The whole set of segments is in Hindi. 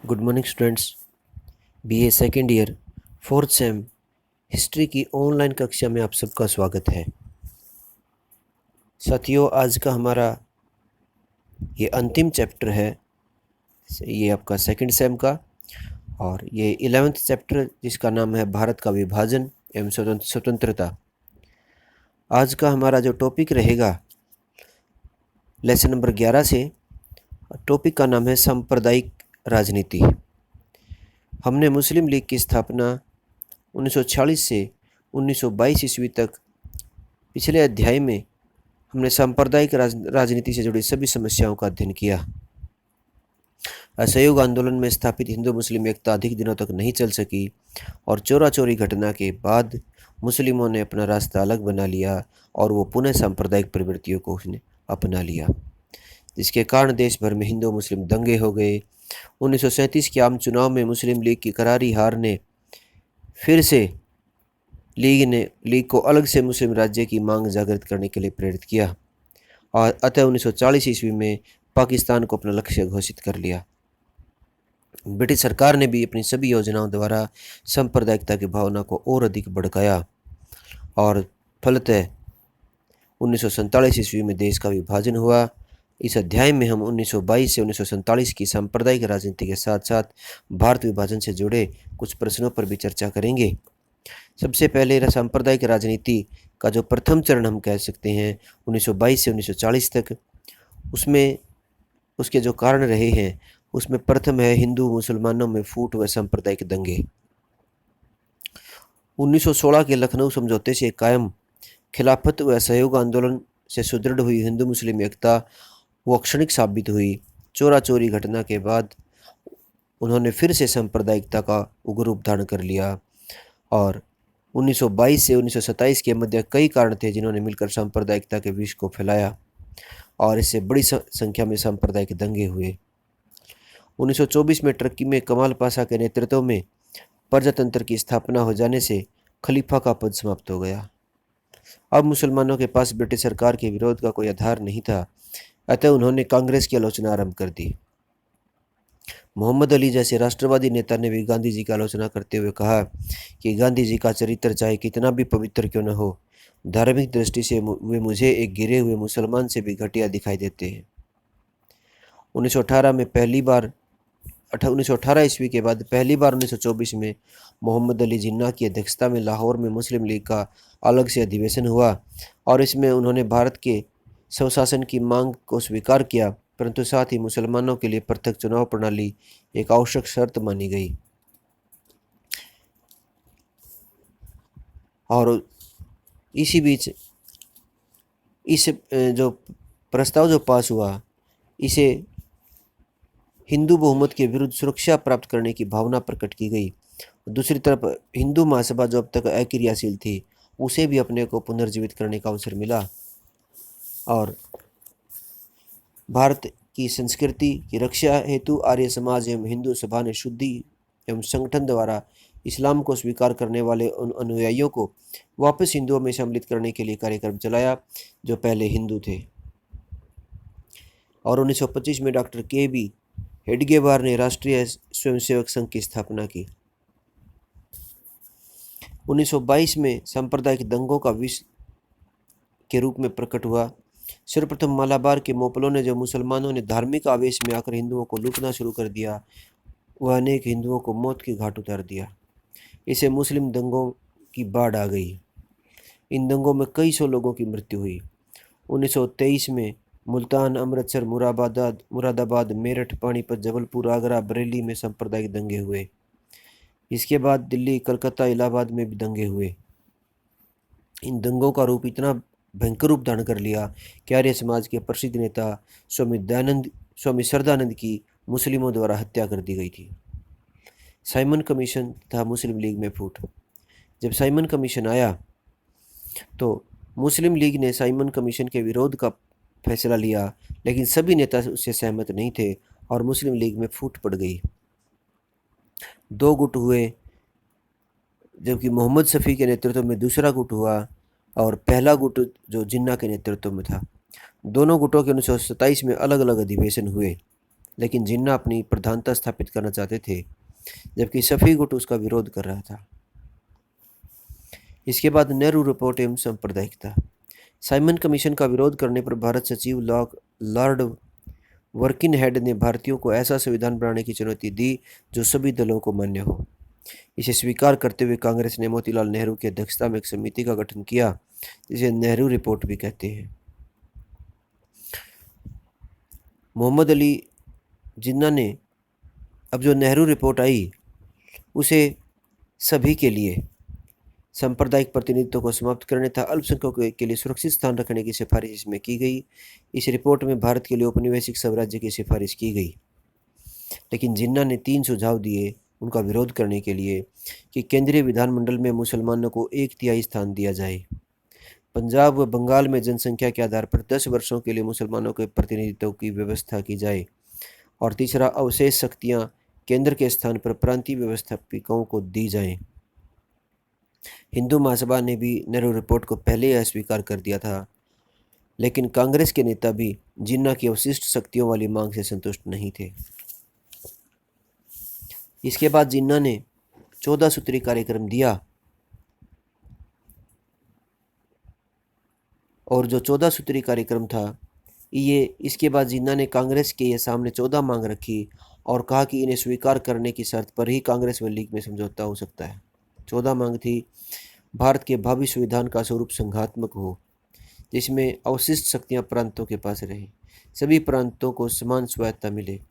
Good morning students. BA second year fourth same history की ऑनलाइन कक्षा में आप सबका स्वागत है। साथियों, आज का हमारा ये अंतिम चैप्टर है। ये आपका सेकेंड सेम का और ये 11th चैप्टर जिसका नाम है भारत का विभाजन एवं स्वतंत्रता। आज का हमारा जो टॉपिक रहेगा लेसन नंबर 11 से, टॉपिक का नाम है सांप्रदायिक राजनीति। हमने मुस्लिम लीग की स्थापना 1946 से 1922 ईस्वी तक पिछले अध्याय में हमने सांप्रदायिक राजनीति से जुड़ी सभी समस्याओं का अध्ययन किया। असहयोग आंदोलन में स्थापित हिंदू मुस्लिम एकता अधिक दिनों तक नहीं चल सकी और चोरा चोरी घटना के बाद मुस्लिमों ने अपना रास्ता अलग बना लिया और वो पुनः सांप्रदायिक प्रवृत्तियों को उसने अपना लिया, जिसके कारण देश भर में हिंदू मुस्लिम दंगे हो गए। 1937 के आम चुनाव में मुस्लिम लीग की करारी हार ने फिर से लीग को अलग से मुस्लिम राज्य की मांग जागृत करने के लिए प्रेरित किया और अतः 1940 ईस्वी में पाकिस्तान को अपना लक्ष्य घोषित कर लिया। ब्रिटिश सरकार ने भी अपनी सभी योजनाओं द्वारा सांप्रदायिकता की भावना को और अधिक भड़काया और फलतः 1947 ईस्वी में देश का विभाजन हुआ। इस अध्याय में हम 1922 से 1947 की सांप्रदायिक राजनीति के साथ साथ भारत विभाजन से जुड़े कुछ प्रश्नों पर भी चर्चा करेंगे। सबसे पहले सांप्रदायिक राजनीति का जो प्रथम चरण हम कह सकते हैं 1922 से 1940 तक, उसमें उसके जो कारण रहे हैं उसमें प्रथम है हिंदू मुसलमानों में फूट व सांप्रदायिक दंगे। 1916 के लखनऊ समझौते से कायम खिलाफत व असहयोग आंदोलन से सुदृढ़ हुई हिंदू मुस्लिम एकता वो क्षणिक साबित हुई। चोरा चोरी घटना के बाद उन्होंने फिर से सांप्रदायिकता का उग्र रूप धारण कर लिया और 1922 से 1927 के मध्य कई कारण थे जिन्होंने मिलकर सांप्रदायिकता के विष को फैलाया और इससे बड़ी संख्या में सांप्रदायिक दंगे हुए। 1924 में टर्की में कमाल पाशा के नेतृत्व में प्रजातंत्र की स्थापना हो जाने से खलीफा का पद समाप्त हो गया। अब मुसलमानों के पास ब्रिटिश सरकार के विरोध का कोई आधार नहीं था, अतः उन्होंने कांग्रेस की आलोचना आरंभ कर दी। मोहम्मद अली जैसे राष्ट्रवादी नेता ने भी गांधी जी की आलोचना करते हुए कहा कि गांधी जी का चरित्र चाहे कितना भी पवित्र क्यों न हो, धार्मिक दृष्टि से वे मुझे एक गिरे हुए मुसलमान से भी घटिया दिखाई देते हैं। 1918 ईस्वी के बाद पहली बार 1924 में मोहम्मद अली जिन्ना की अध्यक्षता में लाहौर में मुस्लिम लीग का अलग से अधिवेशन हुआ और इसमें उन्होंने भारत के स्वशासन की मांग को स्वीकार किया, परंतु साथ ही मुसलमानों के लिए पृथक चुनाव प्रणाली एक आवश्यक शर्त मानी गई। और इसी बीच इस जो प्रस्ताव जो पास हुआ, इसे हिंदू बहुमत के विरुद्ध सुरक्षा प्राप्त करने की भावना प्रकट की गई। दूसरी तरफ हिंदू महासभा जो अब तक अक्रियाशील थी, उसे भी अपने को पुनर्जीवित करने का अवसर मिला और भारत की संस्कृति की रक्षा हेतु आर्य समाज एवं हिंदू सभा ने शुद्धि एवं संगठन द्वारा इस्लाम को स्वीकार करने वाले उन अनुयायियों को वापस हिंदुओं में सम्मिलित करने के लिए कार्यक्रम चलाया जो पहले हिंदू थे। और 1925 में डॉक्टर के.बी. हेडगेवार ने राष्ट्रीय स्वयंसेवक संघ की स्थापना की। 1922 में सांप्रदायिक दंगों का विष के रूप में प्रकट हुआ। सर्वप्रथम मालाबार के मोपलों ने, जो मुसलमानों ने धार्मिक आवेश में आकर हिंदुओं को लूटना शुरू कर दिया, वह अनेक हिंदुओं को मौत के घाट उतार दिया। इसे मुस्लिम दंगों की बाढ़ आ गई। इन दंगों में कई सौ लोगों की मृत्यु हुई। 1923 में मुल्तान, अमृतसर, मुरादाबाद, मेरठ, पानीपत, जबलपुर, आगरा, बरेली में सांप्रदायिक दंगे हुए। इसके बाद दिल्ली, कलकत्ता, इलाहाबाद में भी दंगे हुए। इन दंगों का रूप इतना भयंकर रूप धारण कर लिया कि आर्य समाज के प्रसिद्ध नेता स्वामी श्रद्धानंद की मुस्लिमों द्वारा हत्या कर दी गई थी। साइमन कमीशन तथा मुस्लिम लीग में फूट। जब साइमन कमीशन आया तो मुस्लिम लीग ने साइमन कमीशन के विरोध का फैसला लिया, लेकिन सभी नेता उससे सहमत नहीं थे और मुस्लिम लीग में फूट पड़ गई। दो गुट हुए, जबकि मोहम्मद शफी के नेतृत्व में दूसरा गुट हुआ और पहला गुट जो जिन्ना के नेतृत्व में था। दोनों गुटों के 1927 में अलग अलग अधिवेशन हुए लेकिन जिन्ना अपनी प्रधानता स्थापित करना चाहते थे, जबकि सफ़ी गुट उसका विरोध कर रहा था। इसके बाद नेहरू रिपोर्ट एवं सांप्रदायिकता। साइमन कमीशन का विरोध करने पर भारत सचिव लॉर्ड वर्किनहेड ने भारतीयों को ऐसा संविधान बनाने की चुनौती दी जो सभी दलों को मान्य हो। इसे स्वीकार करते हुए कांग्रेस ने मोतीलाल नेहरू की अध्यक्षता में एक समिति का गठन किया, जिसे नेहरू रिपोर्ट भी कहते हैं। मोहम्मद अली जिन्ना ने अब जो नेहरू रिपोर्ट आई उसे सभी के लिए सांप्रदायिक प्रतिनिधित्व को समाप्त करने तथा अल्पसंख्यकों के लिए सुरक्षित स्थान रखने की सिफारिश इसमें की गई। इस रिपोर्ट में भारत के लिए औपनिवेशिक स्वराज्य की सिफारिश की गई, लेकिन जिन्ना ने 3 सुझाव दिए उनका विरोध करने के लिए कि केंद्रीय विधानमंडल में मुसलमानों को 1/3 स्थान दिया जाए, पंजाब व बंगाल में जनसंख्या के आधार पर 10 वर्षों के लिए मुसलमानों के प्रतिनिधित्व की व्यवस्था की जाए, और तीसरा, अवशेष शक्तियाँ केंद्र के स्थान पर प्रांतीय व्यवस्थापकों को दी जाएं। हिंदू महासभा ने भी नेहरू रिपोर्ट को पहले ही अस्वीकार कर दिया था, लेकिन कांग्रेस के नेता भी जिन्ना की अवशिष्ट शक्तियों वाली मांग से संतुष्ट नहीं थे। इसके बाद जिन्ना ने 14 सूत्री कार्यक्रम दिया, और जो 14 सूत्री कार्यक्रम था इसके बाद जिन्ना ने कांग्रेस के सामने 14 मांग रखी और कहा कि इन्हें स्वीकार करने की शर्त पर ही कांग्रेस व लीग में समझौता हो सकता है। 14 मांग थी: भारत के भावी संविधान का स्वरूप संघात्मक हो, जिसमें अवशिष्ट शक्तियां प्रांतों के पास रहें, सभी प्रांतों को समान स्वायत्तता मिले,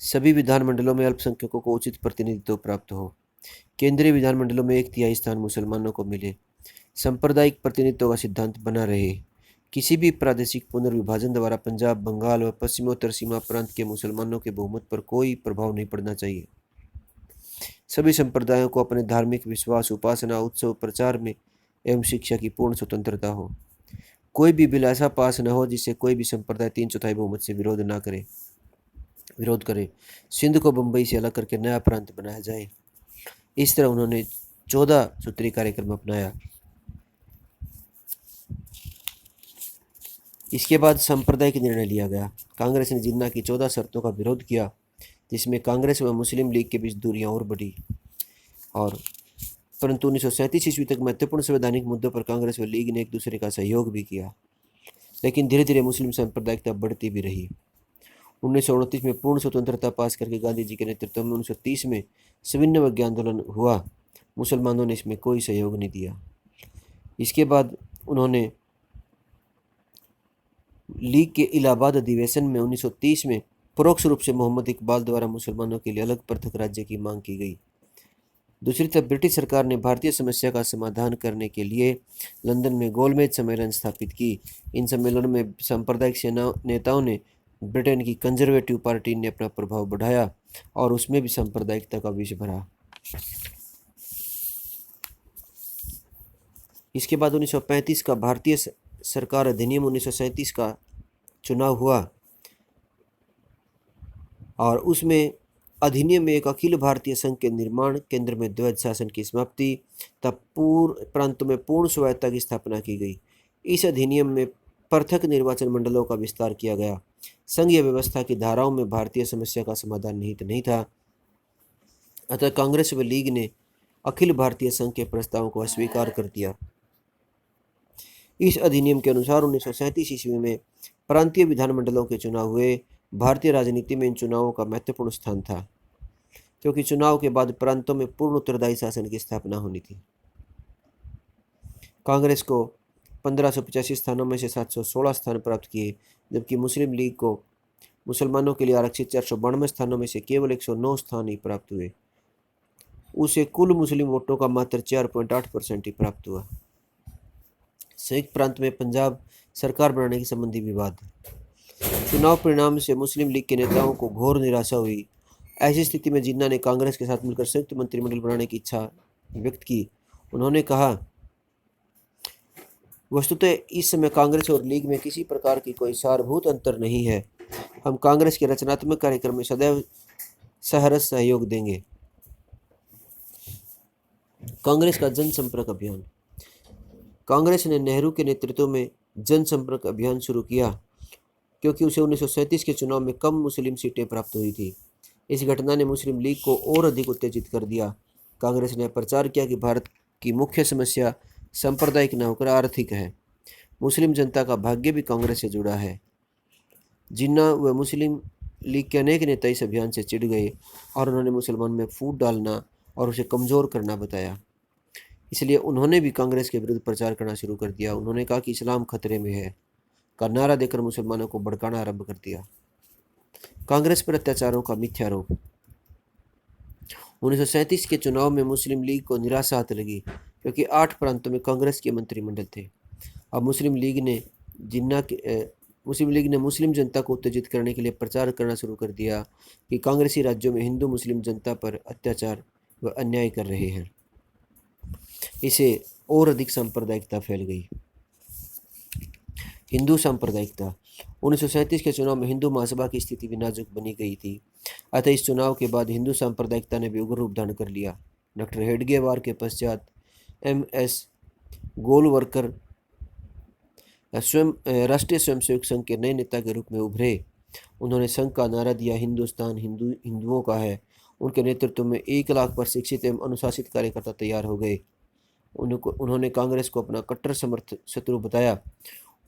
सभी विधानमंडलों में अल्पसंख्यकों को उचित प्रतिनिधित्व प्राप्त हो, केंद्रीय विधानमंडलों में 1/3 स्थान मुसलमानों को मिले, सांप्रदायिक प्रतिनिधित्व का सिद्धांत बना रहे, किसी भी प्रादेशिक पुनर्विभाजन द्वारा पंजाब, बंगाल व पश्चिमोत्तर सीमा प्रांत के मुसलमानों के बहुमत पर कोई प्रभाव नहीं पड़ना चाहिए, सभी संप्रदायों को अपने धार्मिक विश्वास, उपासना, उत्सव, प्रचार में एवं शिक्षा की पूर्ण स्वतंत्रता हो, कोई भी बिल ऐसा पास न हो जिससे कोई भी संप्रदाय 3/4 बहुमत से विरोध करे, सिंध को बम्बई से अलग करके नया प्रांत बनाया जाए। इस तरह उन्होंने 14 सूत्री कार्यक्रम अपनाया। इसके बाद सांप्रदायिक निर्णय लिया गया। कांग्रेस ने जिन्ना की 14 शर्तों का विरोध किया, जिसमें कांग्रेस व मुस्लिम लीग के बीच दूरियां और बढ़ी, परंतु 1937 ईस्वी तक महत्वपूर्ण संवैधानिक मुद्दों पर कांग्रेस व लीग ने एक दूसरे का सहयोग भी किया, लेकिन धीरे धीरे मुस्लिम सांप्रदायिकता बढ़ती भी रही। 1929 में पूर्ण स्वतंत्रता पास करके गांधी जी के नेतृत्व में 1930 में सविनय अवज्ञा आंदोलन हुआ। मुसलमानों ने इसमें कोई सहयोग नहीं दिया। इसके बाद उन्होंने लीग के इलाहाबाद अधिवेशन में 1930 में परोक्ष रूप से मोहम्मद इकबाल द्वारा मुसलमानों के लिए अलग पृथक राज्य की मांग की गई। दूसरी तरफ ब्रिटिश सरकार ने भारतीय समस्या का समाधान करने के लिए लंदन में गोलमेज सम्मेलन स्थापित की। इन सम्मेलनों में सांप्रदायिक नेताओं ने ब्रिटेन की कंजर्वेटिव पार्टी ने अपना प्रभाव बढ़ाया और उसमें भी सांप्रदायिकता का विष भरा। इसके बाद 1935 का भारतीय सरकार अधिनियम 1937 का चुनाव हुआ और उसमें अधिनियम में एक अखिल भारतीय संघ के निर्माण, केंद्र में द्वैध शासन की समाप्ति तथा प्रांतों में पूर्ण स्वायत्तता की स्थापना की गई। इस अधिनियम में पृथक निर्वाचन मंडलों का विस्तार किया गया। संघीय व्यवस्था की धाराओं में भारतीय समस्या का समाधान निहित नहीं था, अतः कांग्रेस व लीग ने अखिल भारतीय संघ के प्रस्तावों को अस्वीकार कर दिया। इस अधिनियम के अनुसार 1937 ईस्वी में प्रांतीय विधानमंडलों के चुनाव हुए। भारतीय राजनीति में इन चुनावों का महत्वपूर्ण स्थान था, क्योंकि चुनाव के बाद प्रांतों में पूर्ण उत्तरदायी शासन की स्थापना होनी थी। कांग्रेस को 1585 स्थानों में से 716 स्थान प्राप्त किए, जबकि मुस्लिम लीग को मुसलमानों के लिए आरक्षित 492 स्थानों में से केवल 109 स्थान ही प्राप्त हुए। उसे कुल मुस्लिम वोटों का मात्र 4.8% ही प्राप्त हुआ। संयुक्त प्रांत में पंजाब सरकार बनाने के संबंधी विवाद। चुनाव परिणाम से मुस्लिम लीग के नेताओं को घोर निराशा हुई। ऐसी स्थिति में जिन्ना ने कांग्रेस के साथ मिलकर संयुक्त मंत्रिमंडल बनाने की इच्छा व्यक्त की। उन्होंने कहा, वस्तुतः इस समय कांग्रेस और लीग में किसी प्रकार की कोई सारभूत अंतर नहीं है। हम कांग्रेस के रचनात्मक कार्यक्रम में सदैव सहर्ष सहयोग देंगे। कांग्रेस का जनसंपर्क अभियान। कांग्रेस ने नेहरू के नेतृत्व में जनसंपर्क अभियान शुरू किया क्योंकि उसे 1937 के चुनाव में कम मुस्लिम सीटें प्राप्त हुई थी। इस घटना ने मुस्लिम लीग को और अधिक उत्तेजित कर दिया। कांग्रेस ने प्रचार किया कि भारत की मुख्य समस्या सांप्रदायिक न होकर आर्थिक है। मुस्लिम जनता का भाग्य भी कांग्रेस से जुड़ा है। जिन्ना व मुस्लिम लीग के अनेक नेता इस अभियान से चिढ़ गए और उन्होंने मुसलमान में फूट डालना और उसे कमज़ोर करना बताया। इसलिए उन्होंने भी कांग्रेस के विरुद्ध प्रचार करना शुरू कर दिया। उन्होंने कहा कि इस्लाम खतरे में है का नारा देकर मुसलमानों को भड़काना आरंभ कर दिया। कांग्रेस पर अत्याचारों का मिथ्यारोप। 1937 के चुनाव में मुस्लिम लीग को निराशा हाथ लगी क्योंकि 8 प्रांतों में कांग्रेस के मंत्रिमंडल थे। अब मुस्लिम लीग ने मुस्लिम जनता को उत्तेजित करने के लिए प्रचार करना शुरू कर दिया कि कांग्रेसी राज्यों में हिंदू मुस्लिम जनता पर अत्याचार व अन्याय कर रहे हैं। इसे और अधिक सांप्रदायिकता फैल गई। हिंदू सांप्रदायिकता। 1937 के चुनाव में हिंदू महासभा की स्थिति भी नाजुक बनी गई थी। अतः इस चुनाव के बाद हिंदू सांप्रदायिकता ने भी उग्र रूप धारण कर लिया। डॉक्टर हेडगेवार के पश्चात एम.एस. गोलवरकर राष्ट्रीय स्वयंसेवक संघ के नए नेता के रूप में उभरे। उन्होंने संघ का नारा दिया, हिंदुस्तान हिंदुओं का है। उनके नेतृत्व में 1 लाख पर शिक्षित एवं अनुशासित कार्यकर्ता तैयार हो गए। उन्होंने कांग्रेस को अपना कट्टर शत्रु बताया।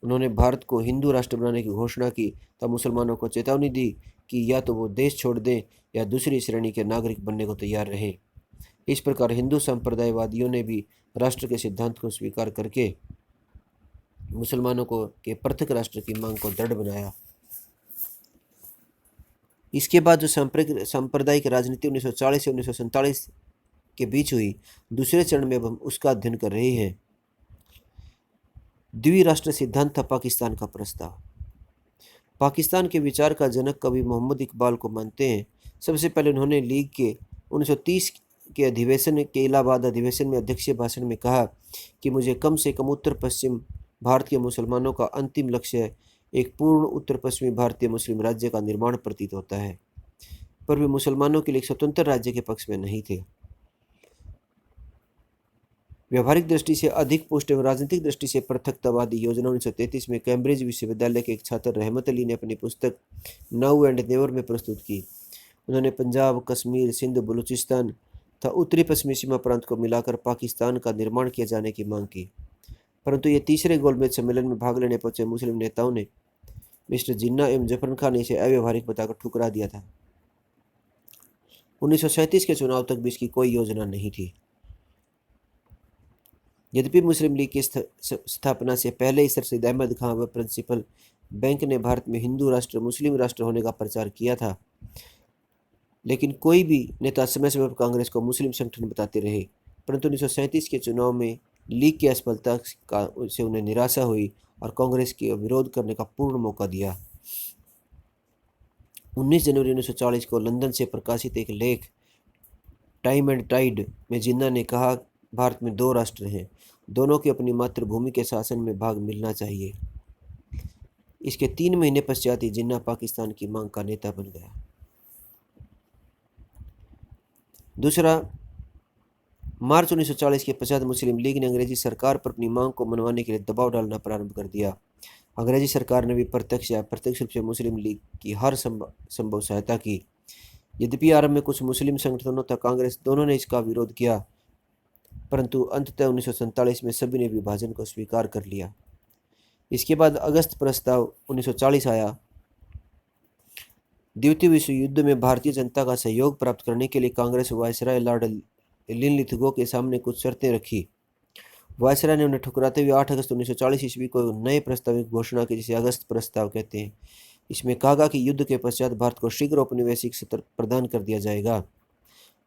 उन्होंने भारत को हिंदू राष्ट्र बनाने की घोषणा की तब मुसलमानों को चेतावनी दी कि या तो वो देश छोड़ दें या दूसरी श्रेणी के नागरिक बनने को तैयार रहें। इस प्रकार हिंदू संप्रदायवादियों ने भी राष्ट्र के सिद्धांत को स्वीकार करके मुसलमानों को के पृथक राष्ट्र की मांग को दृढ़ बनाया। इसके बाद जो सांप्रदायिक राजनीति 1940 से 1947 के बीच हुई, दूसरे चरण में हम उसका अध्ययन कर रहे हैं। द्विराष्ट्र सिद्धांत था पाकिस्तान का प्रस्ताव। पाकिस्तान के विचार का जनक कवि मोहम्मद इकबाल को मानते हैं। सबसे पहले उन्होंने लीग के 1930 के अधिवेशन के इलाहाबाद अधिवेशन में अध्यक्षीय भाषण में कहा कि मुझे कम से कम उत्तर पश्चिम भारत के मुसलमानों का अंतिम लक्ष्य एक पूर्ण उत्तर पश्चिमी भारतीय मुस्लिम राज्य का निर्माण प्रतीत होता है। पर वे मुसलमानों के लिए एक स्वतंत्र राज्य के पक्ष में नहीं थे। व्यावहारिक दृष्टि से अधिक पुष्ट एवं राजनीतिक दृष्टि से पृथकतावादी योजना 1933 में कैम्ब्रिज विश्वविद्यालय के एक छात्र रहमत अली ने अपनी पुस्तक नाउ एंड नेवर में प्रस्तुत की। उन्होंने पंजाब, कश्मीर, सिंध, बलूचिस्तान तथा उत्तरी पश्चिमी सीमा प्रांत को मिलाकर पाकिस्तान का निर्माण किए जाने की मांग की। परंतु ये तीसरे गोलमेज सम्मेलन में भाग लेने पहुंचे मुस्लिम नेताओं ने मिस्टर जिन्ना एवं जफर खान ने इसे अव्यवहारिक बताकर ठुकरा दिया था। 1937 के चुनाव तक भी इसकी कोई योजना नहीं थी। यद्यपि मुस्लिम लीग की स्थापना से पहले ही सर सैयद अहमद खां व प्रिंसिपल बैंक ने भारत में हिंदू राष्ट्र मुस्लिम राष्ट्र होने का प्रचार किया था, लेकिन कोई भी नेता समय समय पर कांग्रेस को मुस्लिम संगठन बताते रहे। परंतु 1937 के चुनाव में लीग की असफलता से उन्हें निराशा हुई और कांग्रेस के विरोध करने का पूर्ण मौका दिया। 19 जनवरी 1940 को लंदन से प्रकाशित एक लेख टाइम एंड टाइड में जिन्ना ने कहा, भारत में 2 राष्ट्र हैं, दोनों की अपनी मातृभूमि के शासन में भाग मिलना चाहिए। इसके 3 महीने पश्चात ही जिन्ना पाकिस्तान की मांग का नेता बन गया। दूसरा, मार्च 1940 के पश्चात मुस्लिम लीग ने अंग्रेजी सरकार पर अपनी मांग को मनवाने के लिए दबाव डालना प्रारंभ कर दिया। अंग्रेजी सरकार ने भी प्रत्यक्ष या अप्रत्यक्ष रूप से मुस्लिम लीग की हर संभव सहायता की। यद्यपि आरंभ में कुछ मुस्लिम संगठनों तथा कांग्रेस दोनों ने इसका विरोध किया, परंतु अंततः 1947 में सभी ने विभाजन को स्वीकार कर लिया। इसके बाद अगस्त प्रस्ताव 1940 आया। द्वितीय विश्व युद्ध में भारतीय जनता का सहयोग प्राप्त करने के लिए कांग्रेस वायसराय लॉर्ड लिनलिथगो के सामने कुछ शर्तें रखी। वायसराय ने उन्हें ठुकराते हुए 8 अगस्त 1940 ईस्वी को नए प्रस्ताव की घोषणा की, जिसे अगस्त प्रस्ताव कहते हैं। इसमें कहा गया कि युद्ध के पश्चात भारत को शीघ्र औपनिवेशिक सत्ता प्रदान कर दिया जाएगा।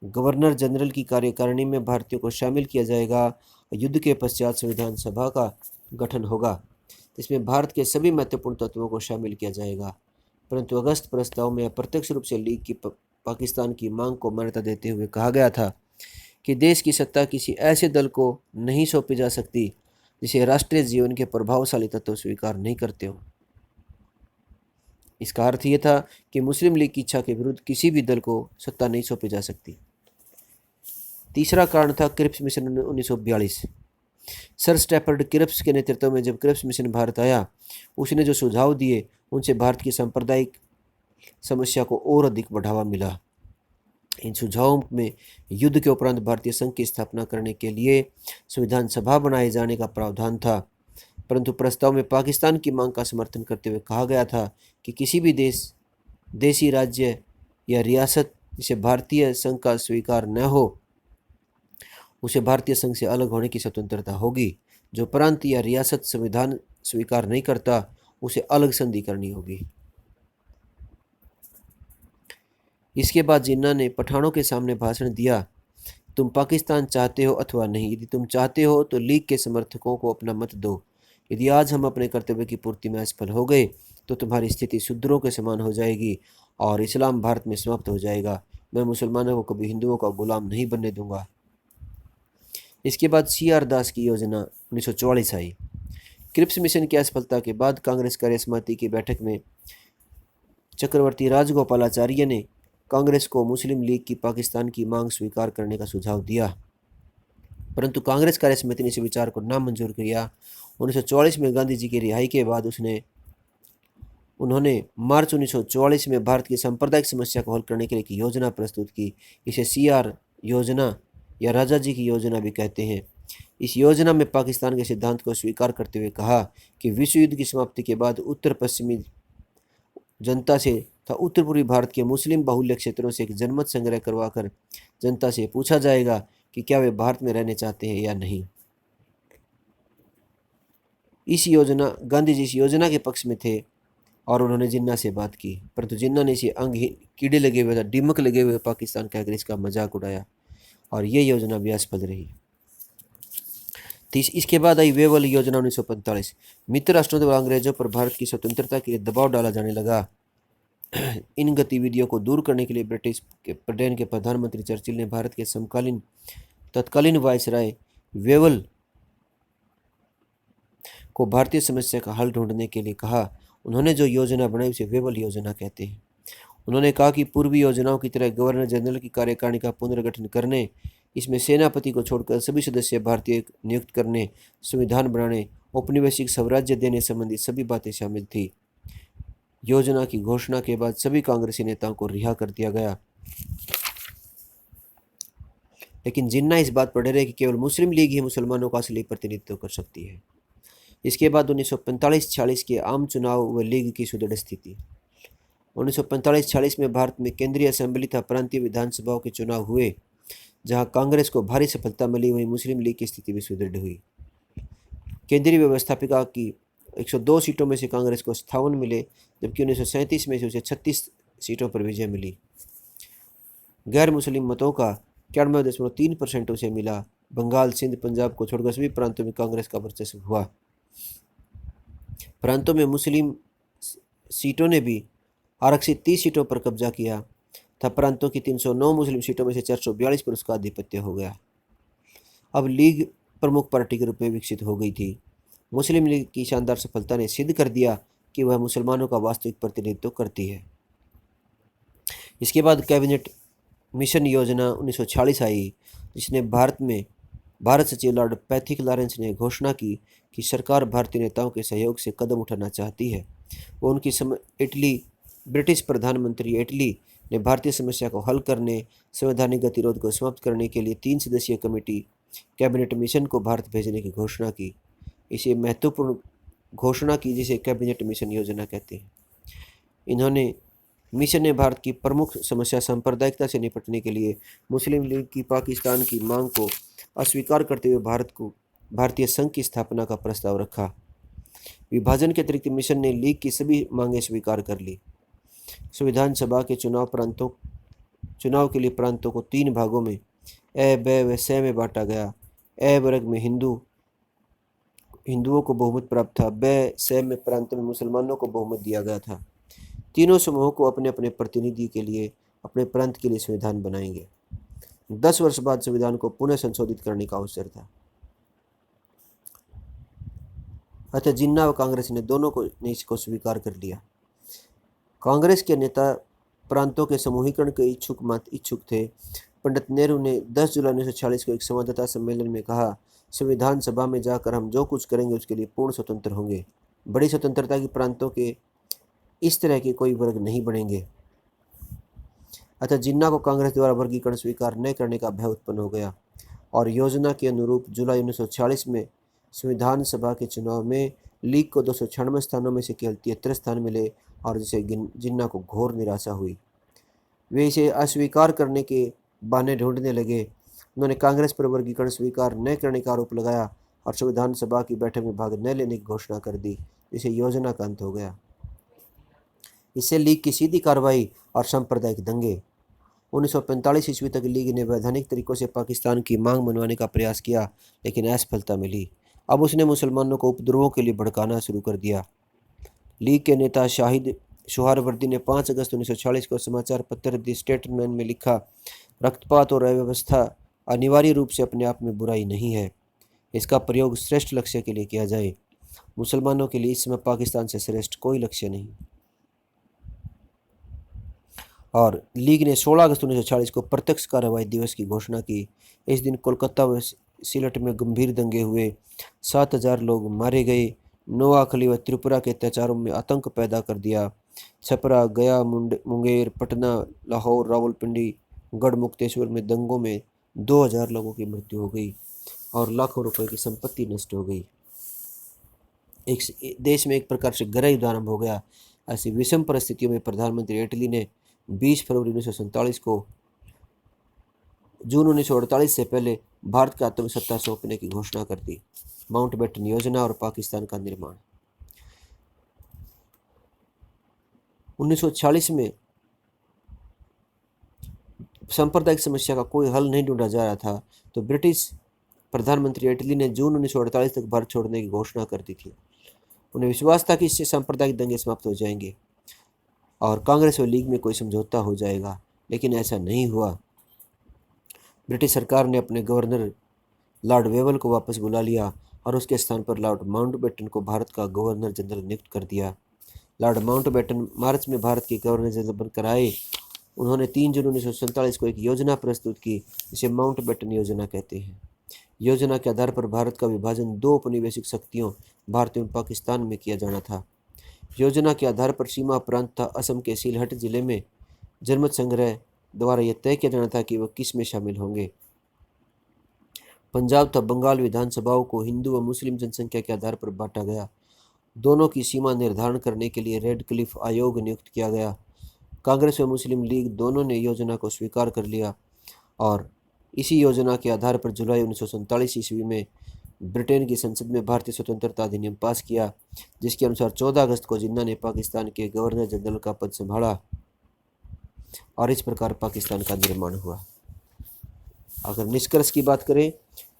गवर्नर जनरल की कार्यकारिणी में भारतीयों को शामिल किया जाएगा। युद्ध के पश्चात संविधान सभा का गठन होगा, इसमें भारत के सभी महत्वपूर्ण तत्वों को शामिल किया जाएगा। परंतु अगस्त प्रस्ताव में अप्रत्यक्ष रूप से लीग की पाकिस्तान की मांग को मान्यता देते हुए कहा गया था कि देश की सत्ता किसी ऐसे दल को नहीं सौंपी जा सकती जिसे राष्ट्रीय जीवन के प्रभावशाली तत्व स्वीकार नहीं करते हों। इसका अर्थ यह था कि मुस्लिम लीग की इच्छा के विरुद्ध किसी भी दल को सत्ता नहीं सौंपी जा सकती। तीसरा कारण था Cripps mission 1942। Sir Stafford Cripps के नेतृत्व में जब क्रिप्स मिशन भारत आया, उसने जो सुझाव दिए उनसे भारत की सांप्रदायिक समस्या को और अधिक बढ़ावा मिला। इन सुझावों में युद्ध के उपरांत भारतीय संघ की स्थापना करने के लिए संविधान सभा बनाए जाने का प्रावधान था, परंतु प्रस्ताव में पाकिस्तान की मांग का समर्थन करते हुए कहा गया था कि किसी भी देशी राज्य या रियासत जिसे भारतीय संघ का स्वीकार न हो उसे भारतीय संघ से अलग होने की स्वतंत्रता होगी। जो प्रांत या रियासत संविधान स्वीकार नहीं करता उसे अलग संधि करनी होगी। इसके बाद जिन्ना ने पठानों के सामने भाषण दिया, तुम पाकिस्तान चाहते हो अथवा नहीं, यदि तुम चाहते हो तो लीग के समर्थकों को अपना मत दो। यदि आज हम अपने कर्तव्य की पूर्ति में असफल हो गए तो तुम्हारी स्थिति शूद्रों के समान हो जाएगी और इस्लाम भारत में समाप्त हो जाएगा। मैं मुसलमानों को कभी हिंदुओं का गुलाम नहीं बनने दूंगा। इसके बाद CR दास की योजना 1944 आई। क्रिप्स मिशन की असफलता के बाद कांग्रेस कार्य समिति की बैठक में चक्रवर्ती राजगोपालाचार्य ने कांग्रेस को मुस्लिम लीग की पाकिस्तान की मांग स्वीकार करने का सुझाव दिया, परंतु कांग्रेस कार्य समिति ने इस विचार को नामंजूर किया। 1944 में गांधी जी की रिहाई के बाद उन्होंने मार्च 1944 में भारत की सांप्रदायिक समस्या को हल करने के लिए एक योजना प्रस्तुत की। इसे CR योजना या राजा जी की योजना भी कहते हैं। इस योजना में पाकिस्तान के सिद्धांत को स्वीकार करते हुए कहा कि विश्व युद्ध की समाप्ति के बाद उत्तर पश्चिमी जनता से तथा उत्तर पूर्वी भारत के मुस्लिम बाहुल्य क्षेत्रों से एक जनमत संग्रह करवाकर जनता से पूछा जाएगा कि क्या वे भारत में रहने चाहते हैं या नहीं। गांधी जी इस योजना के पक्ष में थे और उन्होंने जिन्ना से बात की, परंतु जिन्ना ने इसे कीड़े लगे हुए, डिमक लगे हुए पाकिस्तान कहकर इसका मजाक उड़ाया और ये योजना भी असफल रही। इसके बाद आई वेवल योजना 1945। मित्र राष्ट्रों द्वारा अंग्रेजों पर भारत की स्वतंत्रता के लिए दबाव डाला जाने लगा। इन गतिविधियों को दूर करने के लिए ब्रिटेन के प्रधानमंत्री चर्चिल ने भारत के तत्कालीन वायसराय वेवल को भारतीय समस्या का हल ढूंढने के लिए कहा। उन्होंने जो योजना बनाई उसे वेवल योजना कहते हैं। उन्होंने कहा कि पूर्वी योजनाओं की तरह गवर्नर जनरल की कार्यकारिणी का पुनर्गठन करने, इसमें सेनापति को छोड़कर सभी सदस्य भारतीय नियुक्त करने, संविधान बनाने, औपनिवेशिक स्वराज्य देने संबंधी सभी बातें शामिल थी। योजना की घोषणा के बाद सभी कांग्रेसी नेताओं को रिहा कर दिया गया, लेकिन जिन्ना इस बात पर डरे कि केवल मुस्लिम लीग ही मुसलमानों का असली प्रतिनिधित्व कर सकती है। इसके बाद 1945-46 के आम चुनाव व लीग की सुदृढ़ स्थिति। 1945-46 में भारत में केंद्रीय असेंबली तथा प्रांतीय विधानसभाओं के चुनाव हुए, जहां कांग्रेस को भारी सफलता मिली, वहीं मुस्लिम लीग की स्थिति भी सुदृढ़ हुई। केंद्रीय व्यवस्थापिका की 102 सीटों में से कांग्रेस को 57 मिले, जबकि 1937 में से उसे 36 सीटों पर विजय मिली। गैर मुस्लिम मतों का 91.3% उसे मिला। बंगाल, सिंध, पंजाब को छोड़कर सभी प्रांतों में कांग्रेस का वर्चस्व हुआ। प्रांतों में मुस्लिम सीटों ने भी आरक्षित 30 सीटों पर कब्जा किया था। प्रांतों की 309 मुस्लिम सीटों में से 442 पर उसका आधिपत्य हो गया। अब लीग प्रमुख पार्टी के रूप में विकसित हो गई थी। मुस्लिम लीग की शानदार सफलता ने सिद्ध कर दिया कि वह मुसलमानों का वास्तविक प्रतिनिधित्व करती है। इसके बाद कैबिनेट मिशन योजना 1946 आई, जिसने भारत सचिव लॉर्ड पैथिक लॉरेंस ने घोषणा की कि सरकार भारतीय नेताओं के सहयोग से कदम उठाना चाहती है। वो उनकी ब्रिटिश प्रधानमंत्री इटली ने भारतीय समस्या को हल करने, संवैधानिक गतिरोध को समाप्त करने के लिए 3 सदस्यीय कमेटी कैबिनेट मिशन को भारत भेजने की घोषणा की। इसे महत्वपूर्ण घोषणा की जिसे कैबिनेट मिशन योजना कहते हैं। इन्होंने मिशन ने भारत की प्रमुख समस्या सांप्रदायिकता से निपटने के लिए मुस्लिम लीग की पाकिस्तान की मांग को अस्वीकार करते हुए भारतीय संघ की स्थापना का प्रस्ताव रखा। विभाजन के अतिरिक्त मिशन ने लीग की सभी मांगें स्वीकार कर ली। संविधान सभा के चुनाव के लिए प्रांतों को 3 भागों में ए, ब व स में बांटा गया। ए वर्ग में हिंदुओं को बहुमत प्राप्त था। ब, स में प्रांतों में मुसलमानों को बहुमत दिया गया था। तीनों समूहों को अपने अपने प्रतिनिधि के लिए अपने प्रांत के लिए संविधान बनाएंगे। 10 वर्ष बाद संविधान को पुनः संशोधित करने का अवसर था। अतः जिन्ना व कांग्रेस ने दोनों ने इसको स्वीकार कर लिया। कांग्रेस के नेता प्रांतों के समूहीकरण के इच्छुक थे। पंडित नेहरू ने 10 जुलाई 1946 को एक संवाददाता सम्मेलन में कहा, संविधान सभा में जाकर हम जो कुछ करेंगे उसके लिए पूर्ण स्वतंत्र होंगे। बड़ी स्वतंत्रता की प्रांतों के इस तरह के कोई वर्ग नहीं बनेंगे। अतः जिन्ना को कांग्रेस द्वारा वर्गीकरण स्वीकार न करने का भय उत्पन्न हो गया और योजना के अनुरूप जुलाई 1946 में संविधान सभा के चुनाव में लीग को 296 स्थानों में से केवल 73 स्थान मिले और जिसे जिन्ना को घोर निराशा हुई। वे इसे अस्वीकार करने के बहाने ढूंढने लगे। उन्होंने कांग्रेस पर वर्गीकरण स्वीकार न करने का आरोप लगाया और संविधान सभा की बैठक में भाग न लेने की घोषणा कर दी, जिससे योजना का अंत हो गया। इससे लीग की सीधी कार्रवाई और सांप्रदायिक दंगे। 1945 ईस्वी तक लीग ने वैधानिक तरीकों से पाकिस्तान की मांग मनवाने का प्रयास किया, लेकिन असफलता मिली। अब उसने मुसलमानों को उपद्रवों के लिए भड़काना शुरू कर दिया। लीग के नेता शाहिद सोहरावर्दी ने 5 अगस्त 1946 को समाचार पत्र द स्टेटसमैन में लिखा, रक्तपात और अव्यवस्था अनिवार्य रूप से अपने आप में बुराई नहीं है, इसका प्रयोग श्रेष्ठ लक्ष्य के लिए किया जाए। मुसलमानों के लिए इस समय पाकिस्तान से श्रेष्ठ कोई लक्ष्य नहीं। और लीग ने 16 अगस्त 1946 को प्रत्यक्ष कार्रवाई दिवस की घोषणा की। इस दिन कोलकाता व सिलट में गंभीर दंगे हुए, 7,000 लोग मारे गए। नोआखली व त्रिपुरा के अत्याचारों में आतंक पैदा कर दिया। छपरा, गया, मुंगेर, पटना, लाहौर, रावलपिंडी, गढ़मुक्तेश्वर में दंगों में 2,000 लोगों की मृत्यु हो गई और लाखों रुपए की संपत्ति नष्ट हो गई। एक देश में एक प्रकार से गृह युद्ध आरंभ हो गया। ऐसी विषम परिस्थितियों में प्रधानमंत्री एटली ने 20 फरवरी 1947 को जून 1948 से पहले भारत का आतंक सत्ता सौंपने की घोषणा कर दी। माउंटबेटन योजना और पाकिस्तान का निर्माण। 1946 में सांप्रदायिक समस्या का कोई हल नहीं ढूंढा जा रहा था, तो ब्रिटिश प्रधानमंत्री एटली ने जून 1948 तक भारत छोड़ने की घोषणा कर दी थी। उन्हें विश्वास था कि इससे सांप्रदायिक दंगे समाप्त हो जाएंगे और कांग्रेस और लीग में कोई समझौता हो जाएगा, लेकिन ऐसा नहीं हुआ। ब्रिटिश सरकार ने अपने गवर्नर लॉर्ड वेवल को वापस बुला लिया और उसके स्थान पर लॉर्ड माउंटबेटन को भारत का गवर्नर जनरल नियुक्त कर दिया। लॉर्ड माउंटबेटन मार्च में भारत के गवर्नर जनरल बनकर आए। उन्होंने 3 जून 1947 को एक योजना प्रस्तुत की, जिसे माउंटबेटन योजना कहते हैं। योजना के आधार पर भारत का विभाजन 2 औपनिवेशिक शक्तियों भारत एवं पाकिस्तान में किया जाना था। योजना के आधार पर सीमा प्रांत था असम के सिलहट जिले में जनमत संग्रह द्वारा यह तय किया जाना था कि वह किस में शामिल होंगे। पंजाब तथा बंगाल विधानसभाओं को हिंदू व मुस्लिम जनसंख्या के आधार पर बांटा गया। दोनों की सीमा निर्धारण करने के लिए रेड क्लिफ आयोग नियुक्त किया गया। कांग्रेस व मुस्लिम लीग दोनों ने योजना को स्वीकार कर लिया और इसी योजना के आधार पर जुलाई 1947 ईस्वी में ब्रिटेन की संसद में भारतीय स्वतंत्रता अधिनियम पास किया, जिसके अनुसार 14 अगस्त को जिन्ना ने पाकिस्तान के गवर्नर जनरल का पद संभाला और इस प्रकार पाकिस्तान का निर्माण हुआ। अगर निष्कर्ष की बात करें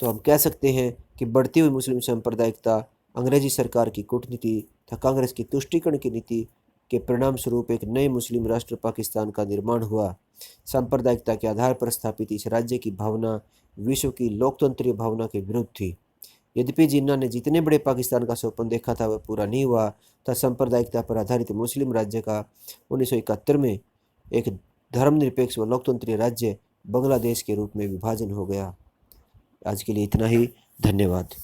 तो हम कह सकते हैं कि बढ़ती हुई मुस्लिम सांप्रदायिकता, अंग्रेजी सरकार की कूटनीति तथा कांग्रेस की तुष्टीकरण की नीति के परिणाम स्वरूप एक नए मुस्लिम राष्ट्र पाकिस्तान का निर्माण हुआ। सांप्रदायिकता के आधार पर स्थापित इस राज्य की भावना विश्व की लोकतंत्रीय भावना के विरुद्ध थी। यद्यपि जिन्ना ने जितने बड़े पाकिस्तान का स्वप्न देखा था वह पूरा नहीं हुआ, तथा सांप्रदायिकता पर आधारित मुस्लिम राज्य का 1971 में एक धर्मनिरपेक्ष व लोकतंत्रीय राज्य बांग्लादेश के रूप में विभाजन हो गया। आज के लिए इतना ही। धन्यवाद।